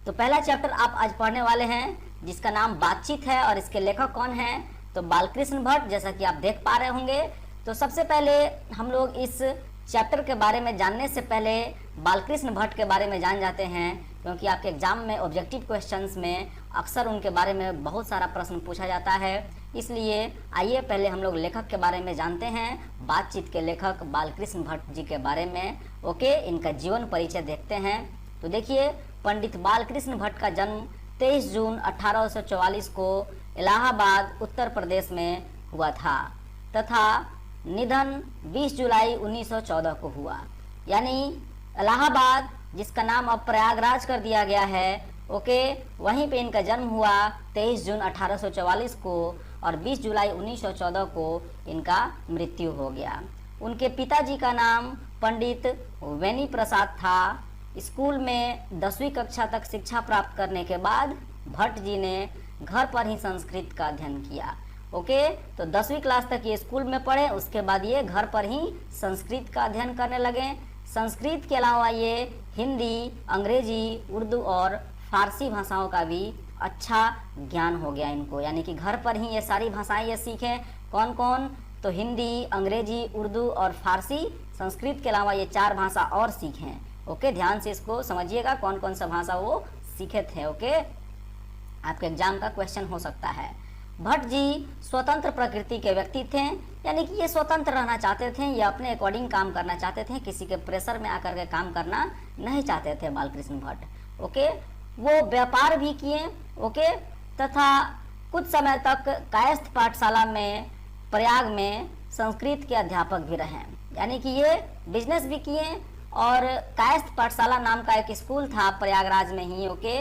तो पहला चैप्टर आप आज पढ़ने वाले हैं जिसका नाम बातचीत है और इसके लेखक कौन हैं, तो बालकृष्ण भट्ट, जैसा कि आप देख पा रहे होंगे। तो सबसे पहले हम लोग इस चैप्टर के बारे में जानने से पहले बालकृष्ण भट्ट के बारे में जान जाते हैं, क्योंकि आपके एग्जाम में ऑब्जेक्टिव क्वेश्चंस में अक्सर उनके बारे में बहुत सारा प्रश्न पूछा जाता है। इसलिए आइए पहले हम लोग लेखक के बारे में जानते हैं, बातचीत के लेखक बालकृष्ण भट्ट जी के बारे में। ओके, इनका जीवन परिचय देखते हैं। तो देखिए, पंडित बालकृष्ण भट्ट का जन्म 23 जून 1844 को इलाहाबाद उत्तर प्रदेश में हुआ था तथा निधन 20 जुलाई 1914 को हुआ। यानी इलाहाबाद, जिसका नाम अब प्रयागराज कर दिया गया है, ओके, वहीं पे इनका जन्म हुआ 23 जून 1844 को और 20 जुलाई 1914 को इनका मृत्यु हो गया। उनके पिताजी का नाम पंडित वेणी प्रसाद था। स्कूल में 10वीं कक्षा तक शिक्षा प्राप्त करने के बाद भट्ट जी ने घर पर ही संस्कृत का अध्ययन किया। ओके, तो 10वीं क्लास तक ये स्कूल में पढ़े, उसके बाद ये घर पर ही संस्कृत का अध्ययन करने लगे। संस्कृत के अलावा ये हिंदी, अंग्रेजी, उर्दू और फारसी भाषाओं का भी अच्छा ज्ञान हो गया इनको। यानी कि घर पर ही ये सारी भाषाएं ये सीखे। कौन कौन? तो हिंदी, अंग्रेजी, उर्दू और फारसी। संस्कृत के अलावा ये 4 भाषा और सीखें। ओके, ध्यान से इसको समझिएगा, कौन कौन सा भाषा वो सीखे थे। ओके, आपके एग्जाम का क्वेश्चन हो सकता है। भट्ट जी स्वतंत्र प्रकृति के व्यक्ति थे, यानी कि ये स्वतंत्र रहना चाहते थे, ये अपने अकॉर्डिंग काम करना चाहते थे, किसी के प्रेशर में आकर के काम करना नहीं चाहते थे बालकृष्ण भट्ट। ओके, वो व्यापार भी किए, ओके, तथा कुछ समय तक कायस्थ पाठशाला में प्रयाग में संस्कृत के अध्यापक भी रहे। यानी कि ये बिजनेस भी किए और कायस्थ पाठशाला नाम का एक स्कूल था प्रयागराज में ही। ओके,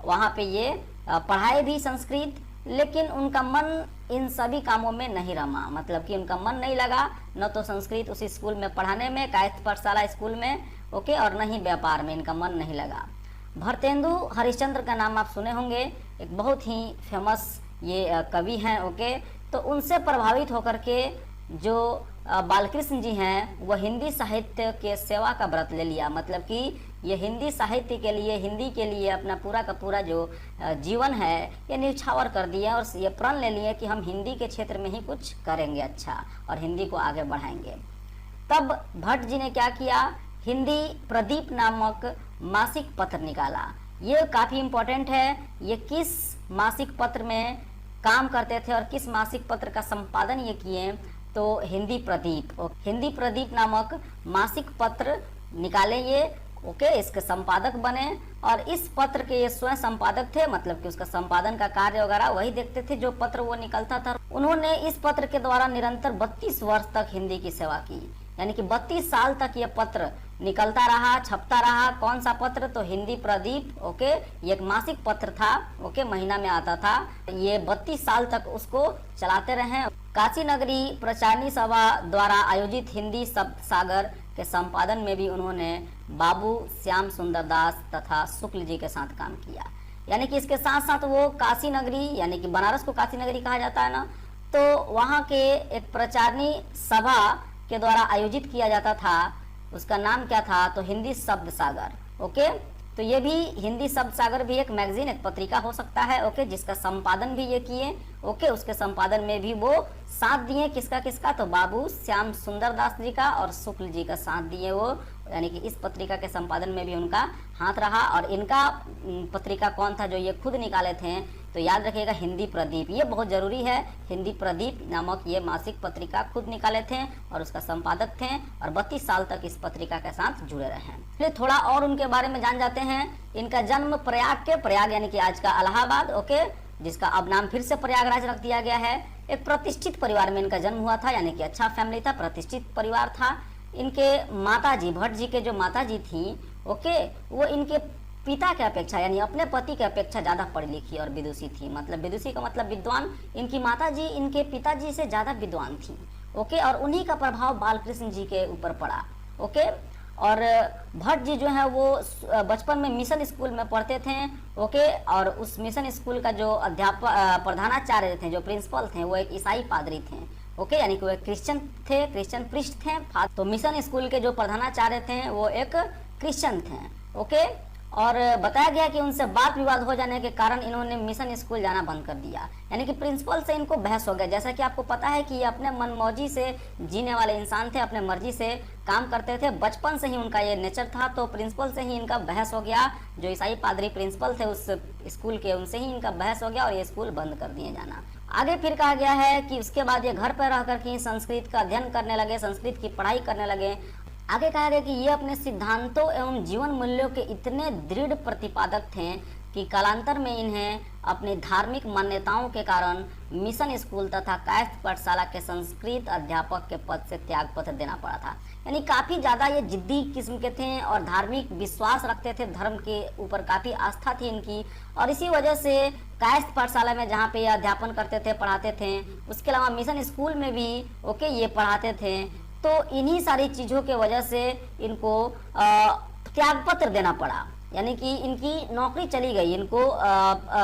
वहाँ पे ये पढ़ाए भी संस्कृत, लेकिन उनका मन इन सभी कामों में नहीं रमा। मतलब कि उनका मन नहीं लगा, न तो संस्कृत उस स्कूल में पढ़ाने में, कायस्थ पाठशाला स्कूल में, ओके, और न ही व्यापार में इनका मन नहीं लगा। भरतेंदु हरिश्चंद्र का नाम आप सुने होंगे, एक बहुत ही फेमस ये कवि हैं। ओके, तो उनसे प्रभावित होकर के जो बालकृष्ण जी हैं वह हिंदी साहित्य के सेवा का व्रत ले लिया। मतलब कि ये हिंदी साहित्य के लिए, हिंदी के लिए अपना पूरा का पूरा जो जीवन है ये न्यौछावर कर दिया और ये प्रण ले लिए कि हम हिंदी के क्षेत्र में ही कुछ करेंगे अच्छा और हिंदी को आगे बढ़ाएंगे। तब भट्ट जी ने क्या किया, हिंदी प्रदीप नामक मासिक पत्र निकाला। ये काफ़ी इम्पोर्टेंट है, ये किस मासिक पत्र में काम करते थे और किस मासिक पत्र का संपादन ये किए, तो हिंदी प्रदीप नामक मासिक पत्र निकाले ये। ओके, इसके संपादक बने और इस पत्र के ये स्वयं संपादक थे। मतलब कि उसका संपादन का कार्य वगैरह वही देखते थे जो पत्र वो निकलता था। उन्होंने इस पत्र के द्वारा निरंतर 32 वर्ष तक हिंदी की सेवा की। यानी कि 32 साल तक ये पत्र निकलता रहा, छपता रहा। कौन सा पत्र? तो हिंदी प्रदीप। ओके, ये एक मासिक पत्र था। ओके, महीना में आता था। ये 32 साल तक उसको चलाते रहे। काशी नगरी प्रचारणी सभा द्वारा आयोजित हिंदी शब्द सागर के संपादन में भी उन्होंने बाबू श्याम सुंदर दास तथा शुक्ल जी के साथ काम किया। यानी कि इसके साथ साथ वो काशी नगरी, यानी कि बनारस को काशी नगरी कहा जाता है ना, तो वहाँ के एक प्रचारणी सभा के द्वारा आयोजित किया जाता था। उसका नाम क्या था? तो हिंदी शब्द सागर। ओके, तो ये भी हिंदी शब्द सागर भी एक मैगजीन, एक पत्रिका हो सकता है। ओके, जिसका संपादन भी ये किए। ओके, उसके संपादन में भी वो साथ दिए। किसका किसका? तो बाबू श्याम सुंदर दास जी का और शुक्ल जी का साथ दिए वो। यानी कि इस पत्रिका के संपादन में भी उनका हाथ रहा। और इनका पत्रिका कौन था जो ये खुद निकाले थे? तो याद रखिएगा, हिंदी प्रदीप। ये बहुत जरूरी है, हिंदी प्रदीप नामक ये मासिक पत्रिका खुद निकाले थे और उसका संपादक थे और 32 साल तक इस पत्रिका के साथ जुड़े रहे। फिर थोड़ा और उनके बारे में जान जाते हैं। इनका जन्म प्रयाग यानी कि आज का इलाहाबाद, ओके, जिसका अब नाम फिर से प्रयागराज रख दिया गया है। एक प्रतिष्ठित परिवार में इनका जन्म हुआ था, यानी कि अच्छा फैमिली था, प्रतिष्ठित परिवार था। इनके माताजी, भट्ट जी के जो माताजी थी, ओके, वो इनके पिता के अपेक्षा यानी अपने पति के अपेक्षा ज़्यादा पढ़ी लिखी और विदुषी थी। मतलब विदुषी का मतलब विद्वान। इनकी माताजी इनके पिताजी से ज़्यादा विद्वान थी। ओके, और उन्हीं का प्रभाव बालकृष्ण जी के ऊपर पड़ा। ओके, और भट्ट जी जो है वो बचपन में मिशन स्कूल में पढ़ते थे। ओके, और उस मिशन स्कूल का जो अध्यापक प्रधानाचार्य थे, जो प्रिंसिपल थे, वो एक ईसाई पादरी थे। ओके, यानी कि वो एक क्रिश्चियन थे, क्रिश्चियन प्रिस्ट थे। तो मिशन स्कूल के जो प्रधानाचार्य थे वो एक क्रिश्चियन थे। ओके, और बताया गया कि उनसे बात विवाद हो जाने के कारण इन्होंने मिशन स्कूल जाना बंद कर दिया, यानी कि प्रिंसिपल से इनको बहस हो गया। जैसा कि आपको पता है कि ये अपने मनमौजी से जीने वाले इंसान थे, अपने मर्जी से काम करते थे, बचपन से ही उनका ये नेचर था। तो प्रिंसिपल से ही इनका बहस हो गया, जो ईसाई पादरी प्रिंसिपल थे उस स्कूल के, उनसे ही इनका बहस हो गया और ये स्कूल बंद कर दिए जाना। आगे फिर कहा गया है कि उसके बाद ये घर पर रह करके संस्कृत का अध्ययन करने लगे, संस्कृत की पढ़ाई करने लगे। आगे कहा गया कि ये अपने सिद्धांतों एवं जीवन मूल्यों के इतने दृढ़ प्रतिपादक थे कि कालांतर में इन्हें अपनी धार्मिक मान्यताओं के कारण मिशन स्कूल तथा कायस्थ पाठशाला के संस्कृत अध्यापक के पद से त्यागपत्र देना पड़ा था। यानी काफ़ी ज़्यादा ये जिद्दी किस्म के थे और धार्मिक विश्वास रखते थे, धर्म के ऊपर काफ़ी आस्था थी इनकी, और इसी वजह से कायस्थ पाठशाला में जहाँ पे ये अध्यापन करते थे, पढ़ाते थे, उसके अलावा मिशन स्कूल में भी ये पढ़ाते थे। तो इन्हीं सारी चीज़ों के वजह से इनको त्यागपत्र देना पड़ा, यानी कि इनकी नौकरी चली गई, इनको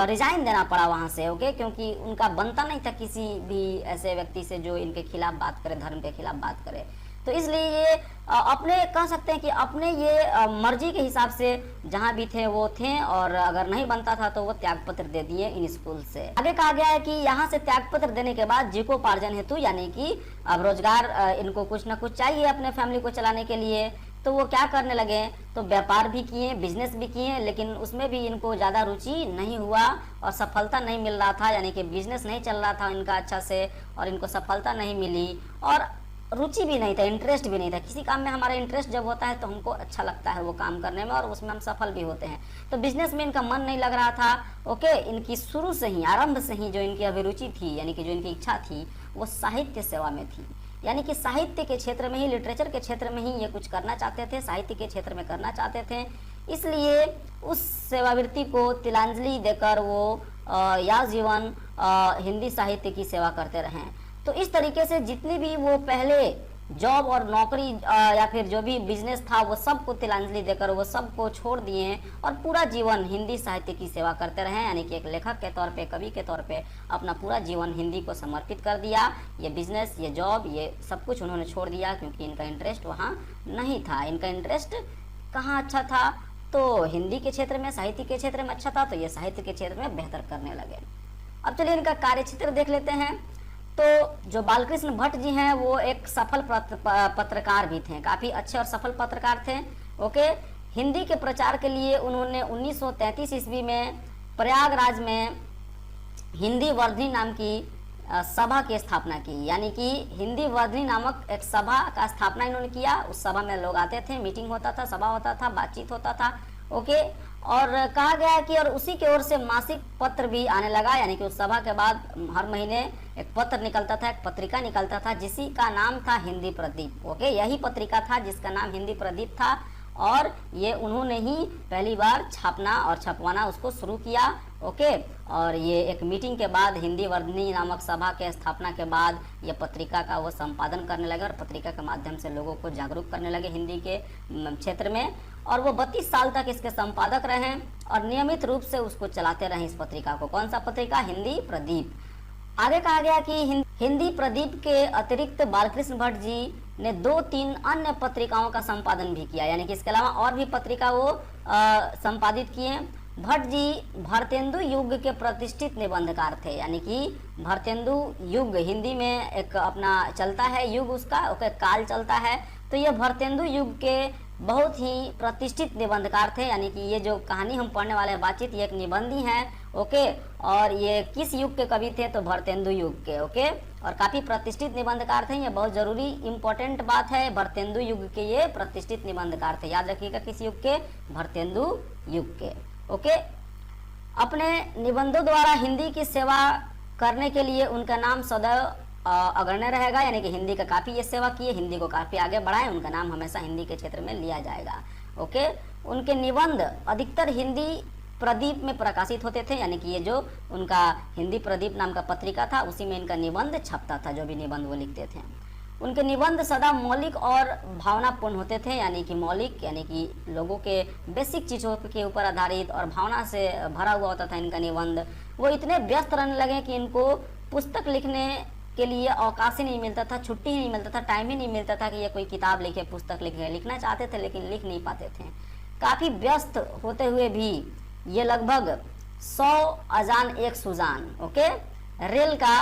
रिजाइन देना पड़ा वहाँ से। क्योंकि उनका बनता नहीं था किसी भी ऐसे व्यक्ति से जो इनके खिलाफ बात करे, धर्म के खिलाफ बात करे। तो इसलिए ये अपने कह सकते हैं कि अपने ये मर्जी के हिसाब से जहाँ भी थे वो थे, और अगर नहीं बनता था तो वो त्यागपत्र दे दिए इन स्कूल से। आगे कहा गया है कि यहाँ से त्यागपत्र देने के बाद जीविकोपार्जन हेतु, यानी कि अब रोजगार इनको कुछ ना कुछ चाहिए अपने फैमिली को चलाने के लिए, तो वो क्या करने लगे, तो व्यापार भी किए, बिजनेस भी किए, लेकिन उसमें भी इनको ज़्यादा रुचि नहीं हुआ और सफलता नहीं मिल रहा था, यानी कि बिजनेस नहीं चल रहा था इनका अच्छा से और इनको सफलता नहीं मिली और रुचि भी नहीं था, इंटरेस्ट भी नहीं था। किसी काम में हमारा इंटरेस्ट जब होता है तो हमको अच्छा लगता है वो काम करने में और उसमें हम सफल भी होते हैं। तो बिजनेस में इनका मन नहीं लग रहा था। इनकी शुरू से ही, आरंभ से ही जो इनकी अभिरुचि थी, यानी कि जो इनकी इच्छा थी, वो साहित्य सेवा में थी, यानी कि साहित्य के क्षेत्र में ही, लिटरेचर के क्षेत्र में ही ये कुछ करना चाहते थे, साहित्य के क्षेत्र में करना चाहते थे। इसलिए उस सेवावृत्ति को तिलांजलि देकर वो या जीवन हिंदी साहित्य की सेवा करते रहें। तो इस तरीके से जितनी भी वो पहले जॉब और नौकरी या फिर जो भी बिजनेस था वो सबको तिलांजलि देकर वो सबको छोड़ दिए और पूरा जीवन हिंदी साहित्य की सेवा करते रहे, यानी कि एक लेखक के तौर पे, कवि के तौर पे अपना पूरा जीवन हिंदी को समर्पित कर दिया। ये बिजनेस, ये जॉब, ये सब कुछ उन्होंने छोड़ दिया क्योंकि इनका इंटरेस्ट वहाँ नहीं था। इनका इंटरेस्ट कहाँ अच्छा था, तो हिंदी के क्षेत्र में, साहित्य के क्षेत्र में अच्छा था, तो ये साहित्य के क्षेत्र में बेहतर करने लगे। अब चलिए इनका कार्यक्षेत्र देख लेते हैं। तो जो बालकृष्ण भट्ट जी हैं वो एक सफल पत्रकार भी थे, काफ़ी अच्छे और सफल पत्रकार थे। हिंदी के प्रचार के लिए उन्होंने 1933 ईस्वी में प्रयागराज में हिंदी वर्धिनी नाम की सभा की स्थापना की, यानी कि हिंदी वर्धिनी नामक एक सभा का स्थापना इन्होंने किया। उस सभा में लोग आते थे, मीटिंग होता था, सभा होता था, बातचीत होता था। और कहा गया कि और उसी की ओर से मासिक पत्र भी आने लगा, यानी कि उस सभा के बाद हर महीने एक पत्र निकलता था, एक पत्रिका निकलता था जिसी का नाम था हिंदी प्रदीप। यही पत्रिका था जिसका नाम हिंदी प्रदीप था और ये उन्होंने ही पहली बार छापना और छपवाना उसको शुरू किया। और ये एक मीटिंग के बाद, हिंदी वर्धिनी नामक सभा के स्थापना के बाद ये पत्रिका का वो संपादन करने लगे और पत्रिका के माध्यम से लोगों को जागरूक करने लगे हिंदी के क्षेत्र में। और वो 32 साल तक इसके संपादक रहे और नियमित रूप से उसको चलाते रहे इस पत्रिका को। कौन सा पत्रिका? हिंदी प्रदीप। आगे कहा गया कि हिंदी प्रदीप के अतिरिक्त बालकृष्ण भट्ट जी ने 2-3 अन्य पत्रिकाओं का संपादन भी किया, यानी कि इसके अलावा और भी पत्रिका वो संपादित किए। भट्ट जी भारतेंदु युग के प्रतिष्ठित निबंधकार थे, यानी कि भारतेंदु युग हिंदी में एक अपना चलता है युग, उसका काल चलता है। तो ये भारतेंदु युग के बहुत ही प्रतिष्ठित निबंधकार थे, यानी कि ये जो कहानी हम पढ़ने वाले हैं बातचीत, ये एक निबंधी है। और ये किस युग के कवि थे? तो भारतेंदु युग के। और काफ़ी प्रतिष्ठित निबंधकार थे, ये बहुत ज़रूरी इंपॉर्टेंट बात है। भारतेंदु युग के ये प्रतिष्ठित निबंधकार थे, याद रखिएगा किस युग के? भारतेंदु युग के। अपने निबंधों द्वारा हिंदी की सेवा करने के लिए उनका नाम सदैव अग्रण्य रहेगा, यानी कि हिंदी का काफ़ी ये सेवा किए, हिंदी को काफ़ी आगे बढ़ाए, उनका नाम हमेशा हिंदी के क्षेत्र में लिया जाएगा। उनके निबंध अधिकतर हिंदी प्रदीप में प्रकाशित होते थे, यानी कि ये जो उनका हिंदी प्रदीप नाम का पत्रिका था उसी में इनका निबंध छपता था, जो भी निबंध वो लिखते थे। उनके निबंध सदा मौलिक और भावनापूर्ण होते थे, यानी कि मौलिक यानी कि लोगों के बेसिक चीज़ों के ऊपर आधारित और भावना से भरा हुआ होता था इनका निबंध। वो इतने व्यस्त रहने लगे कि इनको पुस्तक लिखने के लिए अवकाश ही नहीं मिलता था, छुट्टी ही नहीं मिलता था, टाइम ही नहीं मिलता था कि ये कोई किताब लिखे, पुस्तक लिखे। लिखना चाहते थे लेकिन लिख नहीं पाते थे। काफी व्यस्त होते हुए भी ये लगभग 100 अजान एक सुजान, ओके, रेल का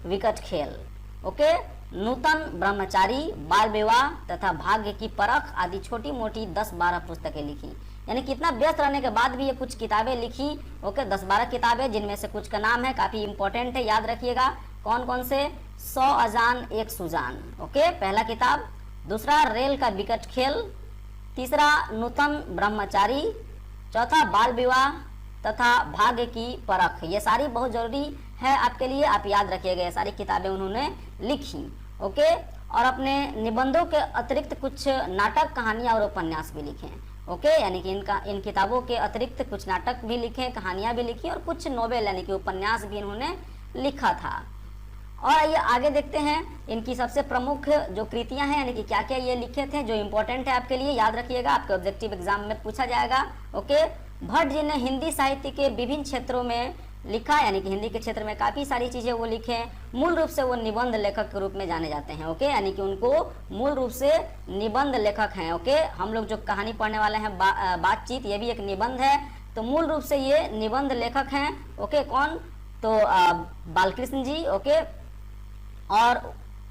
विकट खेल, ओके, नूतन ब्रह्मचारी, बाल विवाह तथा भाग्य की परख आदि छोटी मोटी 10-12 पुस्तकें लिखी। यानी कितना व्यस्त रहने के बाद भी ये कुछ किताबें लिखी, ओके, 10-12 किताबें, जिनमें से कुछ का नाम है, काफी इंपॉर्टेंट है, याद रखिएगा कौन कौन से। 100 अजान एक सुजान, ओके, पहला किताब। दूसरा रेल का विकट खेल। तीसरा नूतन ब्रह्मचारी। चौथा बाल विवाह तथा भाग्य की परख। ये सारी बहुत जरूरी है आपके लिए, आप याद रखिएगा, ये सारी किताबें उन्होंने लिखी, ओके। और अपने निबंधों के अतिरिक्त कुछ नाटक, कहानियां और उपन्यास भी लिखे, ओके। यानी कि इन किताबों के अतिरिक्त कुछ नाटक भी लिखे, कहानियां भी लिखी और कुछ नोवेल यानी कि उपन्यास भी इन्होंने लिखा था। और आइए आगे देखते हैं इनकी सबसे प्रमुख जो कृतियां हैं, यानी कि क्या क्या ये लिखे थे जो इम्पोर्टेंट है आपके लिए, याद रखिएगा, आपके ऑब्जेक्टिव एग्जाम में पूछा जाएगा, ओके। भट्ट जी ने हिंदी साहित्य के विभिन्न क्षेत्रों में लिखा, यानी कि हिंदी के क्षेत्र में काफ़ी सारी चीज़ें वो लिखे। मूल रूप से वो निबंध लेखक के रूप में जाने जाते हैं, ओके, यानी कि उनको मूल रूप से निबंध लेखक हैं, ओके। हम लोग जो कहानी पढ़ने वाले हैं बातचीत, ये भी एक निबंध है, तो मूल रूप से ये निबंध लेखक हैं, ओके। कौन? तो बालकृष्ण जी, ओके। और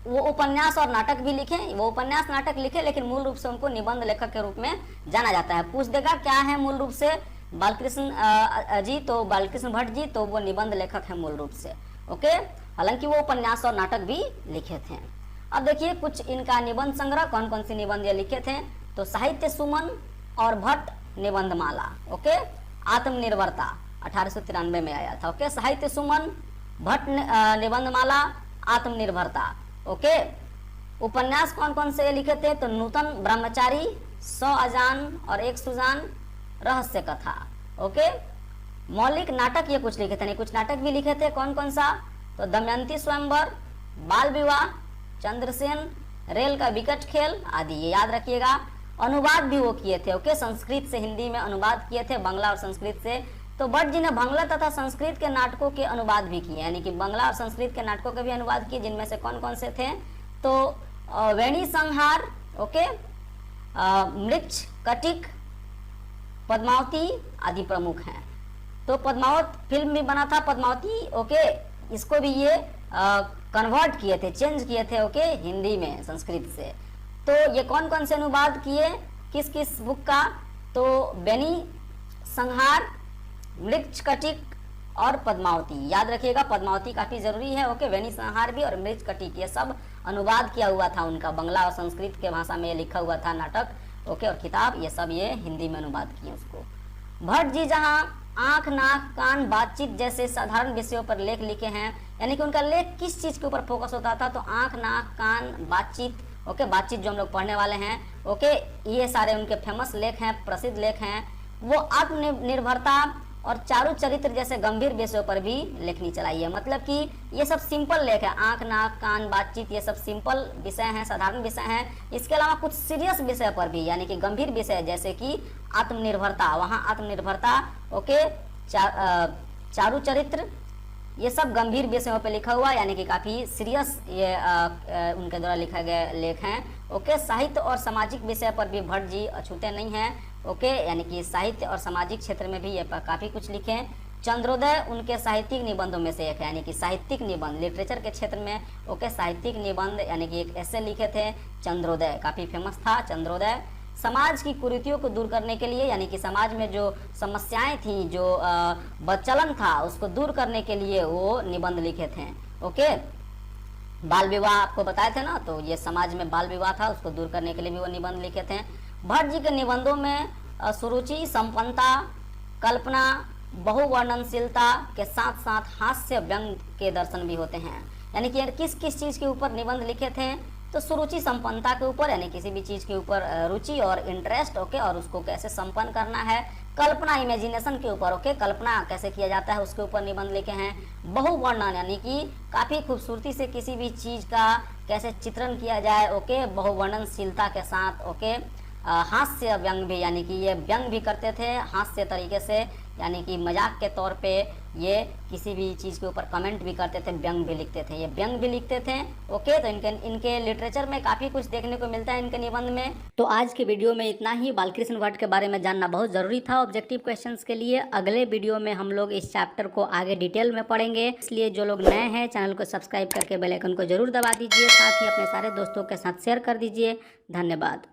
वो उपन्यास और नाटक भी लिखे, वो उपन्यास नाटक लिखे, लेकिन मूल रूप से उनको निबंध लेखक के रूप में जाना जाता है। पूछ देगा क्या है मूल रूप से बालकृष्ण जी, तो बालकृष्ण भट्ट जी, तो वो निबंध लेखक है मूल रूप से, ओके। हालांकि वो उपन्यास और नाटक भी लिखे थे। अब देखिए कुछ इनका निबंध संग्रह, कौन कौन से निबंध ये लिखे थे, तो साहित्य सुमन और भट्ट निबंध माला, ओके। आत्मनिर्भरता 1893 में आया था, ओके। साहित्य सुमन, भट्ट निबंध माला, आत्मनिर्भरता, ओके। उपन्यास कौन कौन से लिखे थे, तो नूतन ब्रह्मचारी, 100 अजान और एक सुजान, रहस्य कथा, ओके। मौलिक नाटक ये कुछ लिखे थे, नहीं कुछ नाटक भी लिखे थे, कौन कौन सा, तो दमयंती स्वयंवर, बाल विवाह, चंद्रसेन, रेल का विकट खेल आदि, ये याद रखिएगा। अनुवाद भी वो किए थे, ओके, संस्कृत से हिंदी में अनुवाद किए थे, बांग्ला और संस्कृत से। तो भट्ट जी ने बांग्ला तथा संस्कृत के नाटकों के अनुवाद भी किए, यानी कि बांग्ला और संस्कृत के नाटकों के भी अनुवाद किए, जिनमें से कौन कौन से थे, तो वेणी संहार, ओके, मृक्ष कटिक, पद्मावती आदि प्रमुख हैं। तो पद्मावत फिल्म भी बना था, पद्मावती, ओके, इसको भी ये कन्वर्ट किए थे, चेंज किए थे, ओके, हिंदी में संस्कृत से। तो ये कौन कौन से अनुवाद किए, किस किस बुक का, तो बेनी संहार, मृक्ष कटिक और पद्मावती, याद रखिएगा, पद्मावती काफी जरूरी है, ओके। वेणी संहार भी और मृक्ष कटिक, ये सब अनुवाद किया हुआ था उनका, बांग्ला और संस्कृत के भाषा में ये लिखा हुआ था नाटक, ओके, और किताब, ये सब ये हिंदी में अनुवाद किए उसको। भट्ट जी जहाँ आंख, नाक, कान, बातचीत जैसे साधारण विषयों पर लेख लिखे हैं, यानी कि उनका लेख किस चीज के ऊपर फोकस होता था, तो आंख, नाक, कान, बातचीत, ओके, बातचीत जो हम लोग पढ़ने वाले हैं, ओके, ये सारे उनके फेमस लेख हैं, प्रसिद्ध लेख हैं। वो आत्मनिर्भरता और चारु चरित्र जैसे गंभीर विषयों पर भी लेखनी चलाई है, मतलब कि ये सब सिंपल लेख है, आंख, नाक, कान, बातचीत, ये सब सिंपल विषय हैं, साधारण विषय हैं। इसके अलावा कुछ सीरियस विषय पर भी, यानी कि गंभीर विषय जैसे कि आत्मनिर्भरता, वहाँ आत्मनिर्भरता, ओके, चारु चरित्र, ये सब गंभीर विषयों पे लिखा हुआ, यानी कि काफी सीरियस ये उनके द्वारा लिखा गया लेख हैं, ओके। साहित्य और सामाजिक विषय पर भी भट्ट जी अछूते नहीं हैं, ओके, यानी कि साहित्य और सामाजिक क्षेत्र में भी ये काफी कुछ लिखे हैं। चंद्रोदय उनके साहित्यिक निबंधों में से एक है, यानी कि साहित्यिक निबंध, लिटरेचर के क्षेत्र में, ओके, साहित्यिक निबंध, यानी कि एक ऐसे लिखे थे चंद्रोदय, काफी फेमस था चंद्रोदय। समाज की कुरीतियों को दूर करने के लिए, यानी कि समाज में जो समस्याएं थी, जो बदचलन था, उसको दूर करने के लिए वो निबंध लिखे थे, ओके। बाल विवाह आपको बताए थे ना, तो ये समाज में बाल विवाह था, उसको दूर करने के लिए भी वो निबंध लिखे थे। भट्ट जी के निबंधों में सुरुचि, संपन्नता, कल्पना, बहुवर्णनशीलता के साथ साथ हास्य, व्यंग के दर्शन भी होते हैं। यानी कि किस किस चीज के ऊपर निबंध लिखे थे, तो सुरुचि, संपन्नता के ऊपर, यानी किसी भी चीज के ऊपर रुचि और इंटरेस्ट, ओके, और उसको कैसे संपन्न करना है। कल्पना, इमेजिनेशन के ऊपर, ओके, कल्पना कैसे किया जाता है उसके ऊपर निबंध लिखे हैं। बहुवर्णन, यानी कि काफी खूबसूरती से किसी भी चीज का कैसे चित्रण किया जाए, ओके, बहुवर्णनशीलता के साथ, ओके। हास्य व्यंग भी, यानी कि ये व्यंग भी करते थे हास्य तरीके से, यानी कि मजाक के तौर पे ये किसी भी चीज़ के ऊपर कमेंट भी करते थे, व्यंग भी लिखते थे, ये व्यंग भी लिखते थे। ओके, तो इनके लिटरेचर में काफ़ी कुछ देखने को मिलता है इनके निबंध में। तो आज के वीडियो में इतना ही। बालकृष्ण भट्ट के बारे में जानना बहुत ज़रूरी था ऑब्जेक्टिव क्वेश्चंस के लिए। अगले वीडियो में हम लोग इस चैप्टर को आगे डिटेल में पढ़ेंगे, इसलिए जो लोग नए हैं चैनल को सब्सक्राइब करके बेल आइकन को जरूर दबा दीजिए, साथ ही अपने सारे दोस्तों के साथ शेयर कर दीजिए। धन्यवाद।